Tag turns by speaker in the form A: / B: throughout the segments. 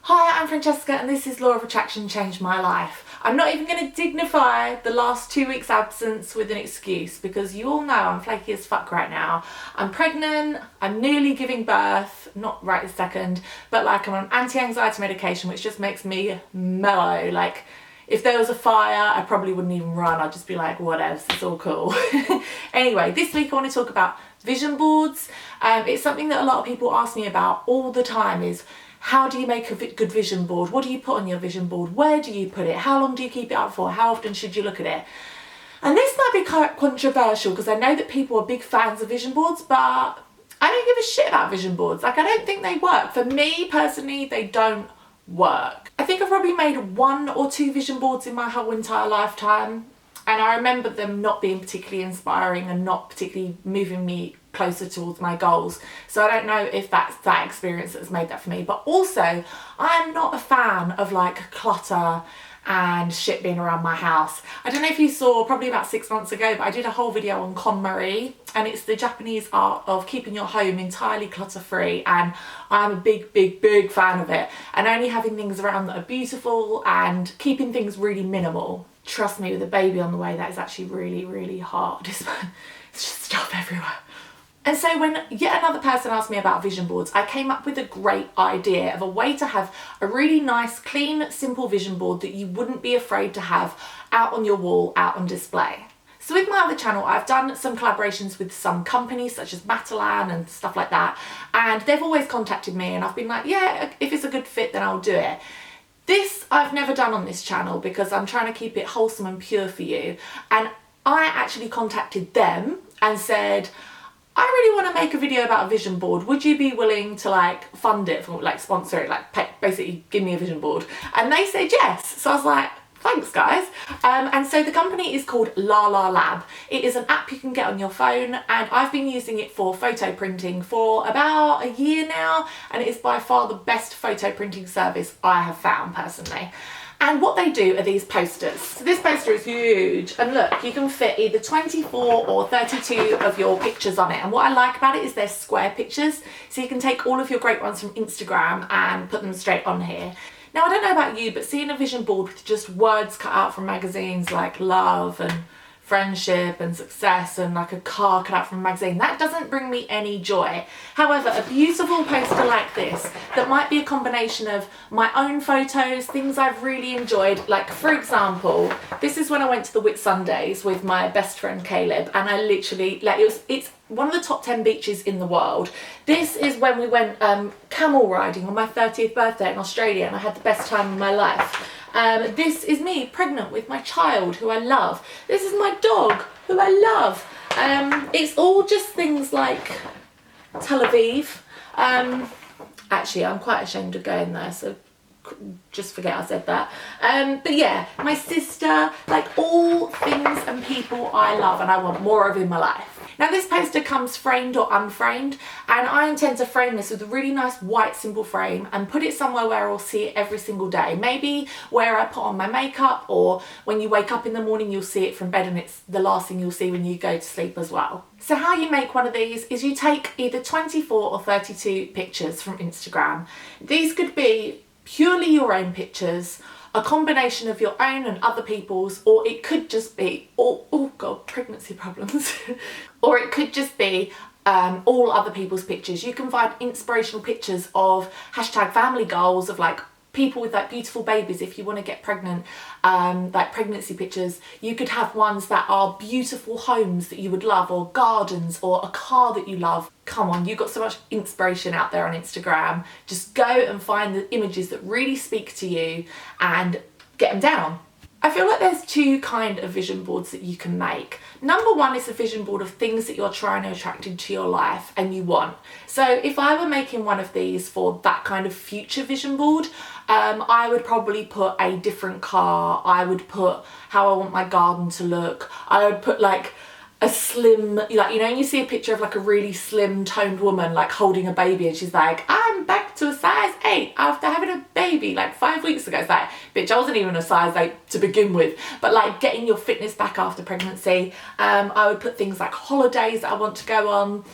A: Hi, I'm Francesca and this is Law of Attraction Changed My Life. I'm not even going to dignify the last 2 weeks absence with an excuse because you all know I'm flaky as fuck right now. I'm pregnant, I'm nearly giving birth, not right this second, but like I'm on anti-anxiety medication which just makes me mellow. Like if there was a fire I probably wouldn't even run, I'd just be like whatever, it's all cool. Anyway, this week I want to talk about vision boards. It's something that a lot of people ask me about all the time is how do you make a good vision board? What do you put on your vision board? Where do you put it? How long do you keep it up for? How often should you look at it? And this might be quite controversial because I know that people are big fans of vision boards, but I don't give a shit about vision boards. Like I don't think they work. For me personally, they don't work. I think I've probably made 1 or 2 vision boards in my whole entire lifetime. And I remember them not being particularly inspiring and not particularly moving me closer towards my goals. So I don't know if that's that experience that's made that for me. But also, I'm not a fan of like clutter and shit being around my house. I don't know if you saw probably about 6 months ago, but I did a whole video on KonMari, and it's the Japanese art of keeping your home entirely clutter-free, and I'm a big fan of it, and only having things around that are beautiful and keeping things really minimal. Trust me, with a baby on the way, that is actually really hard. It's just stuff everywhere. And so when yet another person asked me about vision boards, I came up with a great idea of a way to have a really nice, clean, simple vision board that you wouldn't be afraid to have out on your wall, out on display. So with my other channel, I've done some collaborations with some companies such as Matalan and stuff like that. And they've always contacted me and I've been like, yeah, if it's a good fit, then I'll do it. This I've never done on this channel because I'm trying to keep it wholesome and pure for you. And I actually contacted them and said, I really want to make a video about a vision board. Would you be willing to like fund it, for, like sponsor it, like basically give me a vision board? And they said yes. So I was like, thanks guys. And so the company is called La Lab. It is an app you can get on your phone, and I've been using it for photo printing for about a year now, and it is by far the best photo printing service I have found personally. And what they do are these posters. So this poster is huge, and look, you can fit either 24 or 32 of your pictures on it. And what I like about it is they're square pictures, so you can take all of your great ones from Instagram and put them straight on here. Now, I don't know about you, but seeing a vision board with just words cut out from magazines like love and friendship and success and like a car cut out from a magazine, that doesn't bring me any joy. However, a beautiful poster like this that might be a combination of my own photos, things I've really enjoyed, like for example, this is when I went to the Whitsundays with my best friend Caleb, and I literally, like it's one of the top 10 beaches in the world. This is when we went camel riding on my 30th birthday in Australia, and I had the best time of my life. This is me pregnant with my child who I love. This is my dog who I love. It's all just things like Tel Aviv. Actually, I'm quite ashamed of going there, so just forget I said that. But yeah, my sister, like all things and people I love and I want more of in my life. Now this poster comes framed or unframed, and I intend to frame this with a really nice white simple frame and put it somewhere where I'll see it every single day. Maybe where I put on my makeup, or when you wake up in the morning you'll see it from bed and it's the last thing you'll see when you go to sleep as well. So how you make one of these is you take either 24 or 32 pictures from Instagram. These could be purely your own pictures, a combination of your own and other people's, or it could just be, oh god, pregnancy problems, or it could just be all other people's pictures. You can find inspirational pictures of hashtag family goals, of like people with like beautiful babies if you want to get pregnant, like pregnancy pictures. You could have ones that are beautiful homes that you would love, or gardens, or a car that you love. Come on, you've got so much inspiration out there on Instagram. Just go and find the images that really speak to you and get them down. I feel like there's 2 kind of vision boards that you can make. Number 1 is a vision board of things that you're trying to attract into your life and you want. So if I were making one of these for that kind of future vision board, I would probably put a different car. I would put how I want my garden to look. I would put like a slim, like, you know, you see a picture of like a really slim toned woman like holding a baby and she's like, I'm back to a size 8 after having a baby like 5 weeks ago. It's like, bitch, I wasn't even a size 8 to begin with. But like getting your fitness back after pregnancy. I would put things like holidays that I want to go on,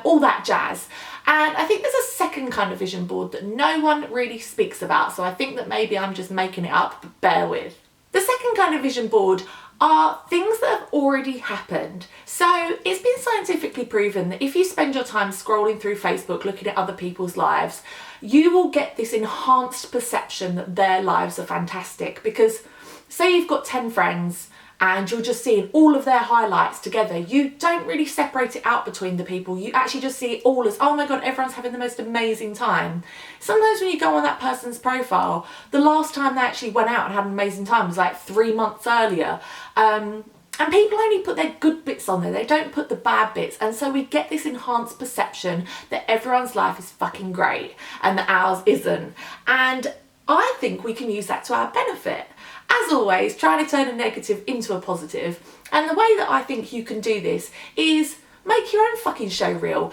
A: all that jazz. And I think there's a second kind of vision board that no one really speaks about, so I think that maybe I'm just making it up, but bear with. The second kind of vision board are things that have already happened. So it's been scientifically proven that if you spend your time scrolling through Facebook looking at other people's lives, you will get this enhanced perception that their lives are fantastic. Because say you've got 10 friends and you're just seeing all of their highlights together, you don't really separate it out between the people. You actually just see it all as, oh my God, everyone's having the most amazing time. Sometimes when you go on that person's profile, the last time they actually went out and had an amazing time was like 3 months earlier. And people only put their good bits on there, they don't put the bad bits. And so we get this enhanced perception that everyone's life is fucking great and that ours isn't. And I think we can use that to our benefit. As always, try to turn a negative into a positive. And the way that I think you can do this is make your own fucking show reel.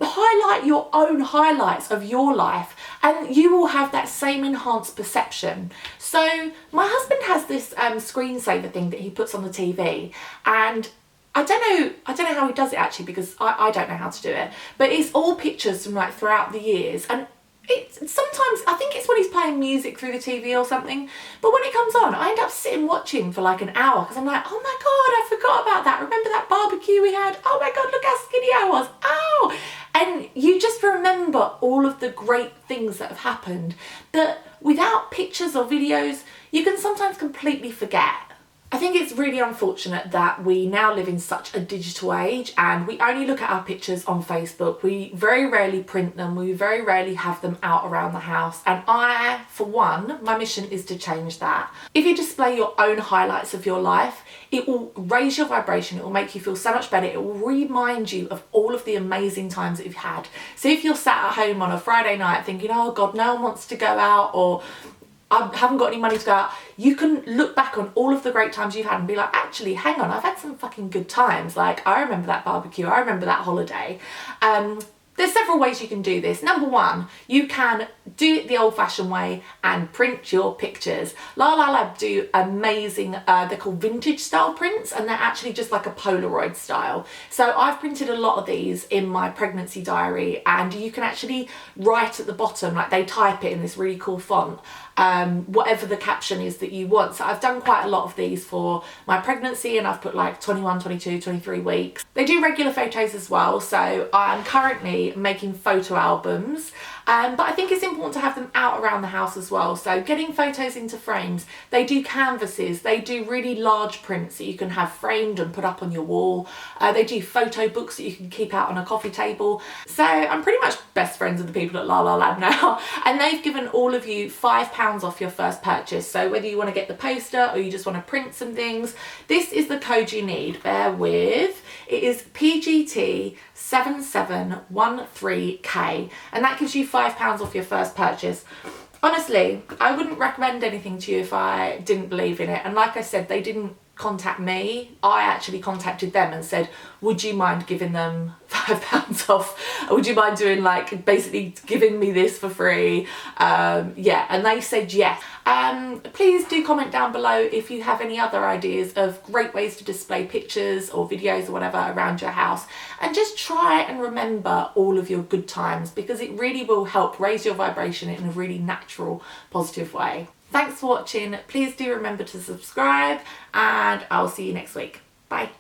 A: Highlight your own highlights of your life and you will have that same enhanced perception. So my husband has this screensaver thing that he puts on the TV, and I don't know how he does it actually, because I don't know how to do it, but it's all pictures from like throughout the years. And sometimes I think it's when he's playing music through the TV or something, but when it comes on I end up sitting watching for like an hour because I'm like, oh my God, I forgot about that. Remember that barbecue we had? Oh my God, look how skinny I was. Oh, and you just remember all of the great things that have happened that without pictures or videos you can sometimes completely forget. I think it's really unfortunate that we now live in such a digital age and we only look at our pictures on Facebook. We very rarely print them, we very rarely have them out around the house, and I, for one, my mission is to change that. If you display your own highlights of your life, it will raise your vibration, it will make you feel so much better, it will remind you of all of the amazing times that you've had. So if you're sat at home on a Friday night thinking, oh God, no one wants to go out, or I haven't got any money to go out, you can look back on all of the great times you've had and be like, actually, hang on, I've had some fucking good times. Like, I remember that barbecue, I remember that holiday. There's several ways you can do this. Number one, you can do it the old-fashioned way and print your pictures. La La Lab do amazing, they're called vintage style prints, and they're actually just like a Polaroid style. So I've printed a lot of these in my pregnancy diary, and you can actually write at the bottom, like they type it in this really cool font, whatever the caption is that you want. So I've done quite a lot of these for my pregnancy, and I've put like 21, 22, 23 weeks. They do regular photos as well, so I'm currently making photo albums, but I think it's important to have them out around the house as well. So getting photos into frames, they do canvases, they do really large prints that you can have framed and put up on your wall. They do photo books that you can keep out on a coffee table. So I'm pretty much best friends with the people at La La Lab now, and they've given all of you £5 off your first purchase. So whether you want to get the poster or you just want to print some things, this is the code you need. Bear with. It is PGT7713K, and that gives you £5 off your first purchase. Honestly, I wouldn't recommend anything to you if I didn't believe in it. And like I said, they didn't contact me. I actually contacted them and said, would you mind giving them £5 off? Would you mind doing like basically giving me this for free? Yeah, and they said yes. Please do comment down below if you have any other ideas of great ways to display pictures or videos or whatever around your house, and just try and remember all of your good times, because it really will help raise your vibration in a really natural, positive way. Thanks for watching. Please do remember to subscribe, and I'll see you next week. Bye.